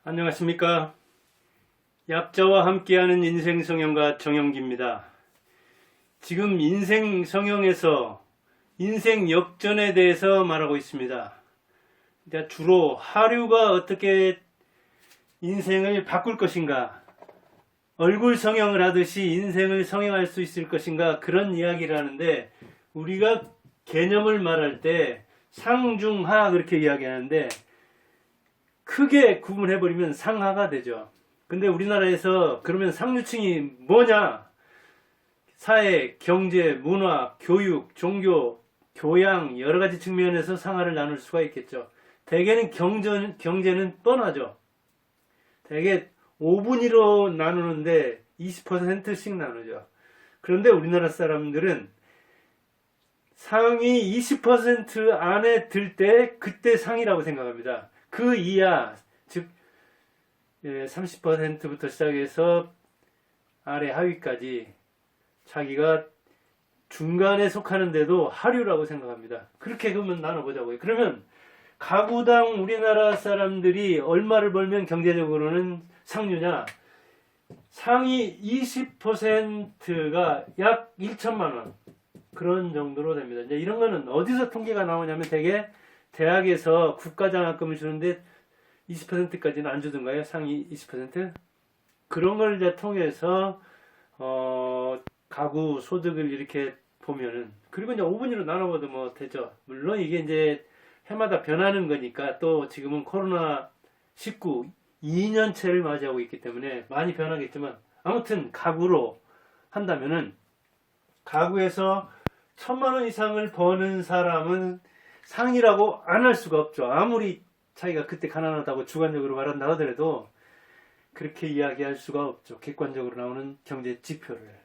안녕하십니까. 약자와 함께하는 인생 성형가 정영기입니다. 지금 인생 성형에서 인생 역전에 대해서 말하고 있습니다. 주로 하류가 어떻게 인생을 바꿀 것인가, 얼굴 성형을 하듯이 인생을 성형할 수 있을 것인가, 그런 이야기를 하는데, 우리가 개념을 말할 때 상중하 그렇게 이야기하는데, 크게 구분해버리면 상하가 되죠. 근데 우리나라에서 그러면 상류층이 뭐냐? 사회, 경제, 문화, 교육, 종교, 교양 여러 가지 측면에서 상하를 나눌 수가 있겠죠. 대개는 경제는 뻔하죠. 대개 5분위로 나누는데 20%씩 나누죠. 그런데 우리나라 사람들은 상위 20% 안에 들 때 그때 상이라고 생각합니다. 그 이하, 즉 30%부터 시작해서 아래 하위까지 자기가 중간에 속하는데도 하류라고 생각합니다. 그렇게 그러면 나눠보자고요. 그러면 가구당 우리나라 사람들이 얼마를 벌면 경제적으로는 상류냐? 상위 20%가 약 1천만 원 그런 정도로 됩니다. 이제 이런 거는 어디서 통계가 나오냐면 대개 대학에서 국가장학금을 주는데 20%까지는 안 주던가요? 상위 20%? 그런 걸 이제 통해서 가구 소득을 이렇게 보면은, 그리고 이제 5분위로 나눠봐도 뭐 되죠. 물론 이게 이제 해마다 변하는 거니까, 또 지금은 코로나19 2년째를 맞이하고 있기 때문에 많이 변하겠지만, 아무튼 가구로 한다면은 가구에서 1,000만 원 이상을 버는 사람은 상이라고 안 할 수가 없죠. 아무리 자기가 그때 가난하다고 주관적으로 말한다 하더라도 그렇게 이야기할 수가 없죠. 객관적으로 나오는 경제 지표를.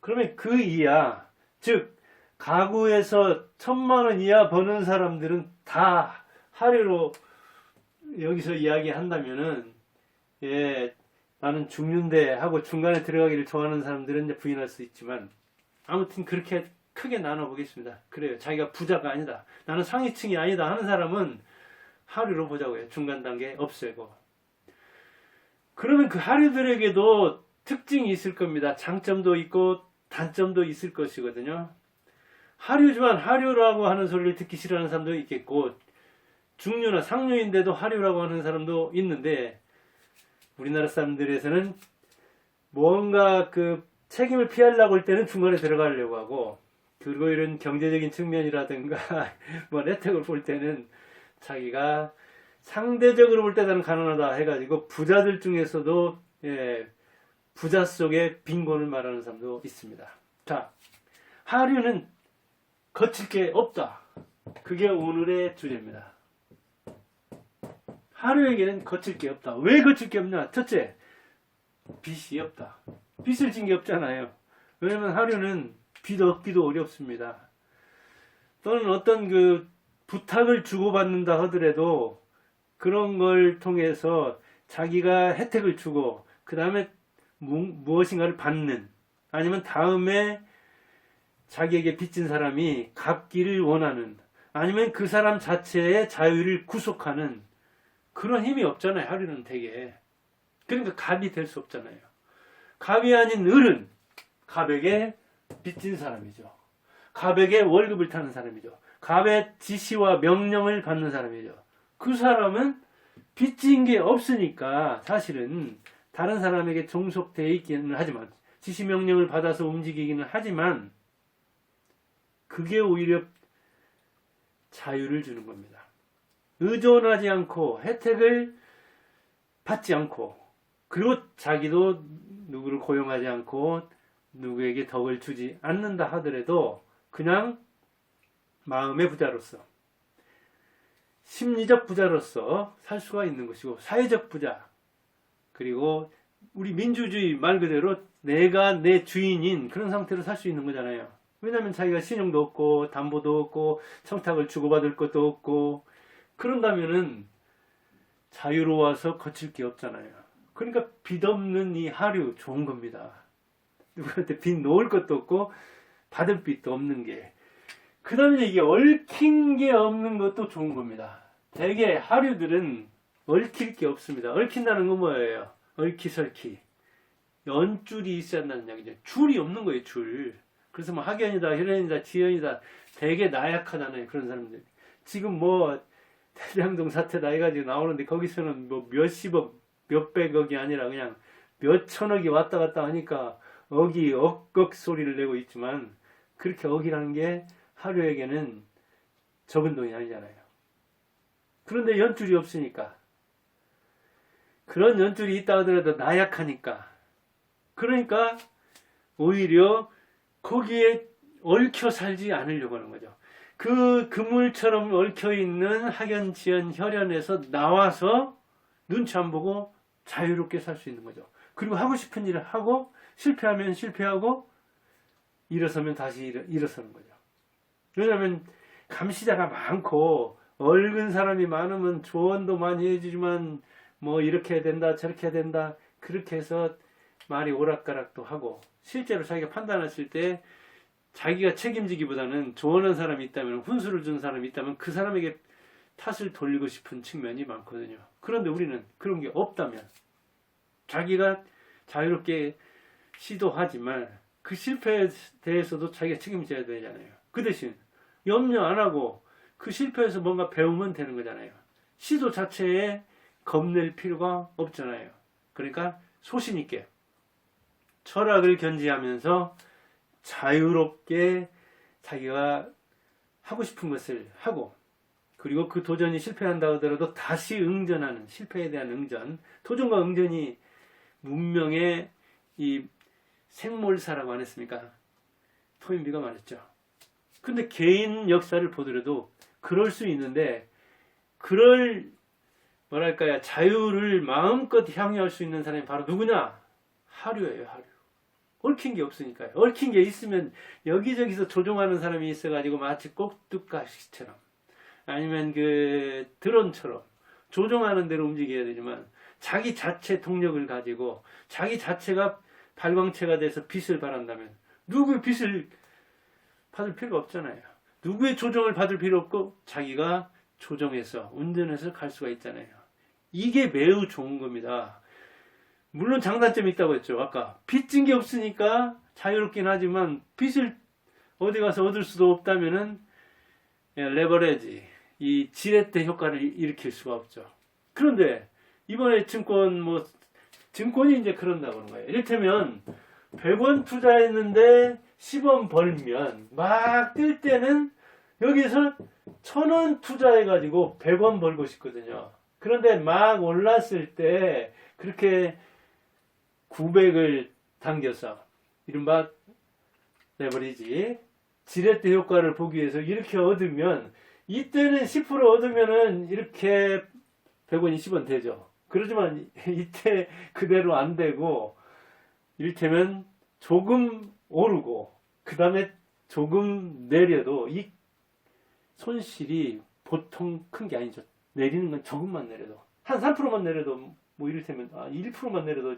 그러면 그 이하, 즉 가구에서 1,000만 원 이하 버는 사람들은 다 하류로 여기서 이야기한다면은, 나는 중륜대 하고 중간에 들어가기를 좋아하는 사람들은 이제 부인할 수 있지만, 아무튼 그렇게 크게 나눠보겠습니다. 그래요. 자기가 부자가 아니다, 나는 상위층이 아니다 하는 사람은 하류로 보자고요. 중간 단계 없애고. 그러면 그 하류들에게도 특징이 있을 겁니다. 장점도 있고 단점도 있을 것이거든요. 하류지만 하류라고 하는 소리를 듣기 싫어하는 사람도 있겠고, 중류나 상류인데도 하류라고 하는 사람도 있는데, 우리나라 사람들에서는 뭔가 그 책임을 피하려고 할 때는 중간에 들어가려고 하고, 그리고 이런 경제적인 측면이라든가 뭐 혜택을 볼 때는 자기가 상대적으로 볼 때 나는 가난하다 해가지고 부자들 중에서도 부자 속에 빈곤을 말하는 사람도 있습니다. 자, 하류는 거칠 게 없다. 그게 오늘의 주제입니다. 하류에게는 거칠 게 없다. 왜 거칠 게 없냐? 첫째, 빚이 없다. 빚을 진 게 없잖아요. 왜냐면 하류는 빚 얻기도 어렵습니다. 또는 어떤 그 부탁을 주고받는다 하더라도 그런 걸 통해서 자기가 혜택을 주고 그 다음에 무엇인가를 받는, 아니면 다음에 자기에게 빚진 사람이 갚기를 원하는, 아니면 그 사람 자체의 자유를 구속하는 그런 힘이 없잖아요. 하류는 되게. 그러니까 갑이 될 수 없잖아요. 갑이 아닌 을은 갑에게 빚진 사람이죠. 갑에게 월급을 타는 사람이죠. 갑의 지시와 명령을 받는 사람이죠. 그 사람은 빚진 게 없으니까 사실은 다른 사람에게 종속되어 있기는 하지만, 지시 명령을 받아서 움직이기는 하지만, 그게 오히려 자유를 주는 겁니다. 의존하지 않고 혜택을 받지 않고, 그리고 자기도 누구를 고용하지 않고 누구에게 덕을 주지 않는다 하더라도 그냥 마음의 부자로서, 심리적 부자로서 살 수가 있는 것이고, 사회적 부자, 그리고 우리 민주주의 말 그대로 내가 내 주인인 그런 상태로 살 수 있는 거잖아요. 왜냐하면 자기가 신용도 없고 담보도 없고 청탁을 주고받을 것도 없고, 그런다면은 자유로워서 거칠 게 없잖아요. 그러니까 빚 없는 이 하류 좋은 겁니다. 누구한테 빚 놓을 것도 없고 받을 빚도 없는 게. 그 다음에 이게 얽힌 게 없는 것도 좋은 겁니다. 대개 하류들은 얽힐 게 없습니다. 얽힌다는 건 뭐예요? 얽히설키. 연줄이 있어야 한다는 이야기죠. 줄이 없는 거예요, 줄. 그래서 뭐 학연이다, 혈연이다, 지연이다 되게 나약하잖아요, 그런 사람들. 지금 뭐 대장동 사태 다 해가지고 나오는데 거기서는 뭐 몇십억, 몇백억이 아니라 그냥 몇천억이 왔다 갔다 하니까 억이 억억 소리를 내고 있지만 그렇게 억이라는 게 하루에게는 적은 돈이 아니잖아요. 그런데 연줄이 없으니까, 그런 연줄이 있다 하더라도 나약하니까, 그러니까 오히려 거기에 얽혀 살지 않으려고 하는 거죠. 그 그물처럼 얽혀 있는 학연, 지연, 혈연에서 나와서 눈치 안 보고 자유롭게 살 수 있는 거죠. 그리고 하고 싶은 일을 하고 실패하면 실패하고 일어서면 다시 일어서는 거죠. 왜냐하면 감시자가 많고 얽은 사람이 많으면 조언도 많이 해주지만 뭐 이렇게 해야 된다 저렇게 해야 된다 그렇게 해서 말이 오락가락도 하고, 실제로 자기가 판단했을 때 자기가 책임지기보다는 조언한 사람이 있다면, 훈수를 준 사람이 있다면 그 사람에게 탓을 돌리고 싶은 측면이 많거든요. 그런데 우리는 그런 게 없다면 자기가 자유롭게 시도하지만 그 실패에 대해서도 자기가 책임져야 되잖아요. 그 대신 염려 안 하고 그 실패에서 뭔가 배우면 되는 거잖아요. 시도 자체에 겁낼 필요가 없잖아요. 그러니까 소신 있게 철학을 견지하면서 자유롭게 자기가 하고 싶은 것을 하고, 그리고 그 도전이 실패한다 하더라도 다시 응전하는, 실패에 대한 응전, 도전과 응전이 문명의 이 생몰사라고 안 했습니까? 토인비가 말했죠. 근데 개인 역사를 보더라도 그럴 수 있는데, 그럴 뭐랄까요, 자유를 마음껏 향유할 수 있는 사람이 바로 누구냐? 하류예요, 하류. 얽힌 게 없으니까요. 얽힌 게 있으면 여기저기서 조종하는 사람이 있어가지고 마치 꼭두가시처럼 아니면 그 드론처럼 조종하는 대로 움직여야 되지만, 자기 자체 동력을 가지고 자기 자체가 발광체가 돼서 빛을 발한다면 누구의 빛을 받을 필요가 없잖아요. 누구의 조종을 받을 필요 없고 자기가 조정해서 운전해서 갈 수가 있잖아요. 이게 매우 좋은 겁니다. 물론 장단점이 있다고 했죠. 아까 빚진 게 없으니까 자유롭긴 하지만 빚을 어디 가서 얻을 수도 없다면은 레버리지, 이 지렛대 효과를 일으킬 수가 없죠. 그런데 이번에 증권이 이제 그런다고 하는 거예요. 이를테면 100원 투자했는데 10원 벌면 막 뜰 때는 여기서 1000원 투자해가지고 100원 벌고 싶거든요. 그런데 막 올랐을 때 그렇게 900을 당겨서 이른바 레버리지, 지렛대 효과를 보기 위해서 이렇게 얻으면, 이때는 10% 얻으면은 이렇게 100원이 10원 되죠. 그러지만 이때 그대로 안 되고, 이를테면 조금 오르고 그 다음에 조금 내려도 이 손실이 보통 큰 게 아니죠. 내리는 건 조금만 내려도, 한 3%만 내려도, 뭐 이를테면 1%만 내려도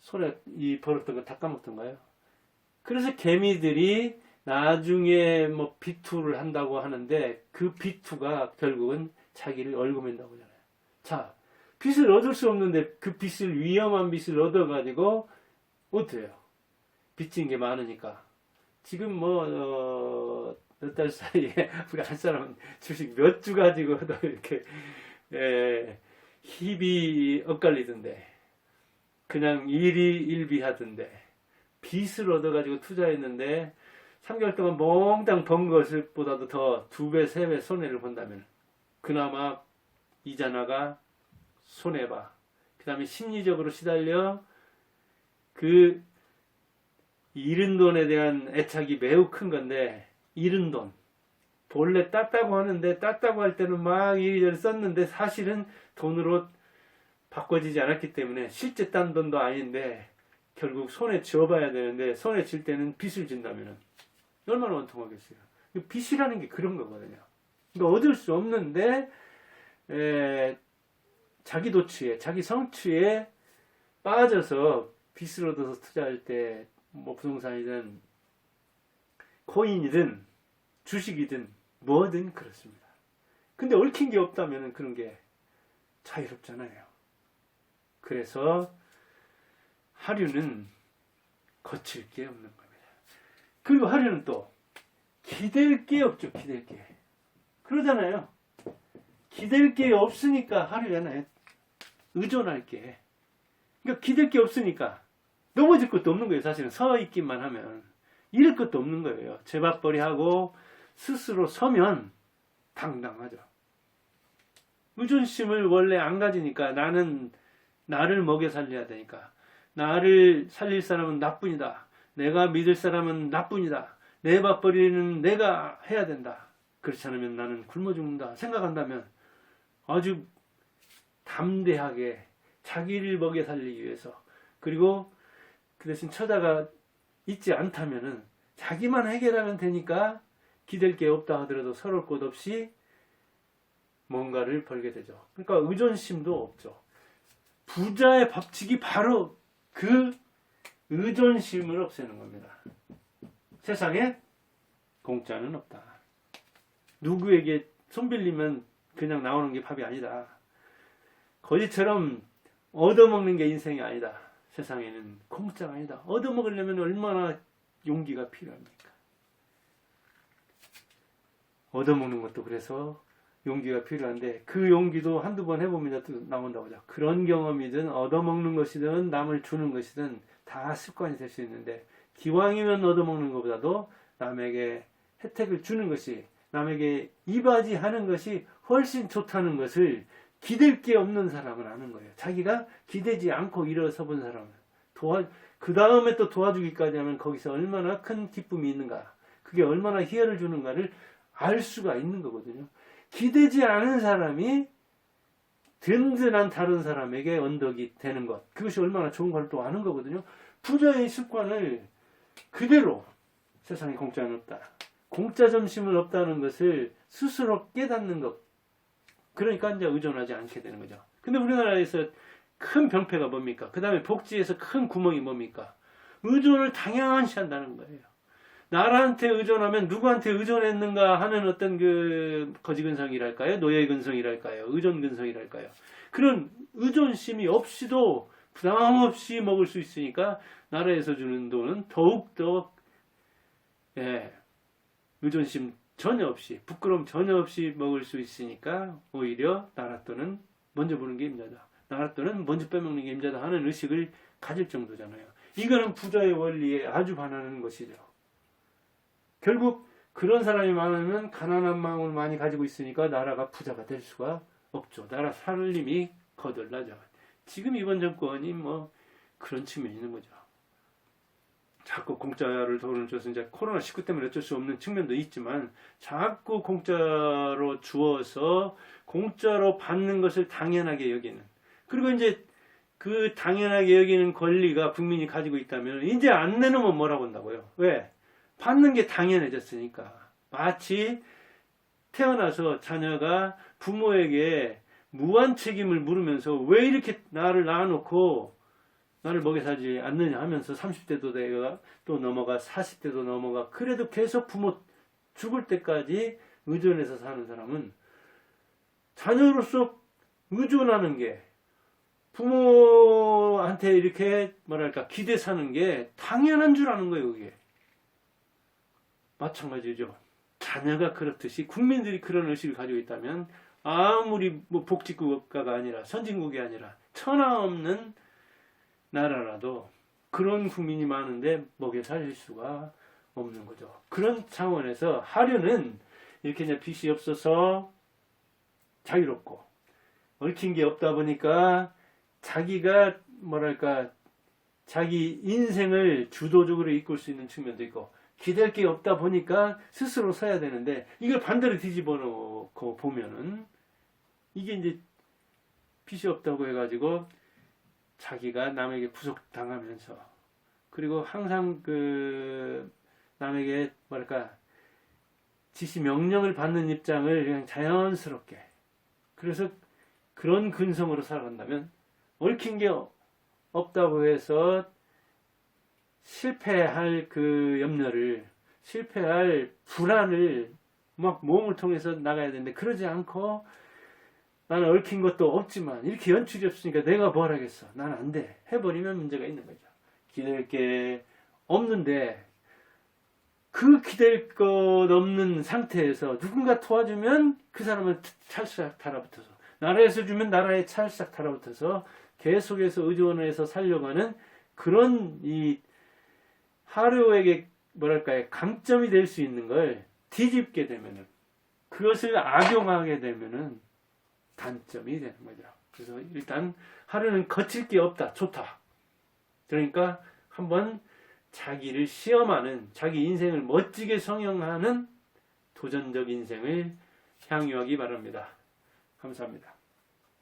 손에 벌었던 거 다 까먹던가요? 그래서 개미들이 나중에 뭐 비투를 한다고 하는데, 그 비투가 결국은 자기를 얽어맨다고 하잖아요. 자, 빚을 얻을 수 없는데 그 빚을, 위험한 빚을 얻어가지고 어때요? 빚진 게 많으니까. 지금 몇 달 사이에 우리 한 사람은 주식 몇 주 가지고도 이렇게 희비 엇갈리던데, 그냥 일비하던데, 빚을 얻어가지고 투자했는데 3개월 동안 몽땅 번 것보다도 더 2배, 3배 손해를 본다면 그나마 이자나가 손해봐. 그 다음에 심리적으로 시달려 그 잃은 돈에 대한 애착이 매우 큰 건데, 잃은 돈, 본래 땄다고 하는데, 땄다고 할 때는 막 이리저리 썼는데 사실은 돈으로 바꿔지지 않았기 때문에 실제 딴 돈도 아닌데 결국 손에 쥐어봐야 되는데, 손에 쥘 때는 빚을 진다면 얼마나 원통하겠어요. 빚이라는 게 그런 거거든요. 그러니까 얻을 수 없는데 자기 도취에, 자기 성취에 빠져서 빚을 얻어서 투자할 때, 뭐 부동산이든 코인이든 주식이든 뭐든 그렇습니다. 근데 얽힌 게 없다면 그런 게 자유롭잖아요. 그래서 하류는 거칠 게 없는 겁니다. 그리고 하류는 또 기댈 게 없죠. 기댈 게. 그러잖아요. 기댈 게 없으니까 하류잖아요. 의존할 게. 그러니까 기댈 게 없으니까 넘어질 것도 없는 거예요. 사실은 서 있기만 하면 잃을 것도 없는 거예요. 제밥벌이 하고 스스로 서면 당당하죠. 의존심을 원래 안 가지니까 나는 나를 먹여 살려야 되니까 나를 살릴 사람은 나뿐이다. 내가 믿을 사람은 나뿐이다. 내 밥벌이는 내가 해야 된다. 그렇지 않으면 나는 굶어 죽는다 생각한다면 아주 담대하게 자기를 먹여 살리기 위해서, 그리고 그 대신 처자가 있지 않다면은 자기만 해결하면 되니까 기댈 게 없다 하더라도 서러울 것 없이 뭔가를 벌게 되죠. 그러니까 의존심도 없죠. 부자의 법칙이 바로 그 의존심을 없애는 겁니다. 세상에 공짜는 없다. 누구에게 손 빌리면 그냥 나오는 게 밥이 아니다. 거지처럼 얻어먹는 게 인생이 아니다. 세상에는 공짜가 아니다. 얻어먹으려면 얼마나 용기가 필요합니까? 얻어먹는 것도 그래서 용기가 필요한데 그 용기도 한두 번 해보면 또 나온다고 하죠. 그런 경험이든 얻어먹는 것이든 남을 주는 것이든 다 습관이 될 수 있는데 기왕이면 얻어먹는 것보다도 남에게 혜택을 주는 것이, 남에게 이바지하는 것이 훨씬 좋다는 것을 기댈 게 없는 사람은 아는 거예요. 자기가 기대지 않고 일어서 본 사람은 그 다음에 또 도와주기까지 하면 거기서 얼마나 큰 기쁨이 있는가, 그게 얼마나 희열을 주는가를 알 수가 있는 거거든요. 기대지 않은 사람이 든든한 다른 사람에게 언덕이 되는 것, 그것이 얼마나 좋은 걸 또 아는 거거든요. 부자의 습관을 그대로 세상에 공짜는 없다, 공짜 점심은 없다는 것을 스스로 깨닫는 것, 그러니까 이제 의존하지 않게 되는 거죠. 근데 우리나라에서 큰 병폐가 뭡니까? 그 다음에 복지에서 큰 구멍이 뭡니까? 의존을 당연시 한다는 거예요. 나라한테 의존하면 누구한테 의존했는가 하는 어떤 그 거지근성이랄까요? 노예근성이랄까요? 의존근성이랄까요? 그런 의존심이 없이도 부담 없이 먹을 수 있으니까 나라에서 주는 돈은 더욱더 의존심 전혀 없이, 부끄러움 전혀 없이 먹을 수 있으니까 오히려 나라 돈은 먼저 부는 게 임자다, 나라 돈은 먼저 빼먹는 게 임자다 하는 의식을 가질 정도잖아요. 이거는 부자의 원리에 아주 반하는 것이죠. 결국 그런 사람이 많으면 가난한 마음을 많이 가지고 있으니까 나라가 부자가 될 수가 없죠. 나라 살림이 거덜나죠. 지금 이번 정권이 뭐 그런 측면이 있는 거죠. 자꾸 공짜를 돈을 줘서 이제 코로나19 때문에 어쩔 수 없는 측면도 있지만 자꾸 공짜로 주어서 공짜로 받는 것을 당연하게 여기는, 그리고 이제 그 당연하게 여기는 권리가 국민이 가지고 있다면 이제 안 내놓으면 뭐라고 한다고요? 왜? 받는 게 당연해졌으니까. 마치 태어나서 자녀가 부모에게 무한 책임을 물으면서 왜 이렇게 나를 낳아놓고 나를 먹여 살지 않느냐 하면서 30대도 내가 또 넘어가 40대도 넘어가 그래도 계속 부모 죽을 때까지 의존해서 사는 사람은 자녀로서 의존하는 게, 부모한테 이렇게 뭐랄까 기대 사는 게 당연한 줄 아는 거예요. 그게 마찬가지죠. 자녀가 그렇듯이 국민들이 그런 의식을 가지고 있다면 아무리 뭐 복지국가가 아니라 선진국이 아니라 천하 없는 나라라도 그런 국민이 많은데 먹여 살릴 수가 없는 거죠. 그런 차원에서 하류는 이렇게 이제 빚이 없어서 자유롭고 얽힌 게 없다 보니까 자기가 뭐랄까 자기 인생을 주도적으로 이끌 수 있는 측면도 있고, 기댈 게 없다 보니까 스스로 서야 되는데 이걸 반대로 뒤집어 놓고 보면은 이게 이제 빚이 없다고 해가지고 자기가 남에게 구속당하면서, 그리고 항상 그 남에게 뭐랄까 지시 명령을 받는 입장을 그냥 자연스럽게, 그래서 그런 근성으로 살아간다면 얽힌 게 없다고 해서 실패할 그 염려를, 실패할 불안을 막 모험을 통해서 나가야 되는데 그러지 않고 나는 얽힌 것도 없지만 이렇게 연출이 없으니까 내가 뭘 하겠어. 난 안 돼. 해버리면 문제가 있는 거죠. 기댈 게 없는데 그 기댈 것 없는 상태에서 누군가 도와주면 그 사람은 찰싹 달아붙어서, 나라에서 주면 나라에 찰싹 달아붙어서 계속해서 의존해서 살려가는 그런 이 하루에게 뭐랄까요, 강점이 될 수 있는 걸 뒤집게 되면은, 그것을 악용하게 되면은 단점이 되는 거죠. 그래서 일단 하루는 거칠 게 없다, 좋다. 그러니까 한번 자기를 시험하는, 자기 인생을 멋지게 성형하는 도전적 인생을 향유하기 바랍니다. 감사합니다.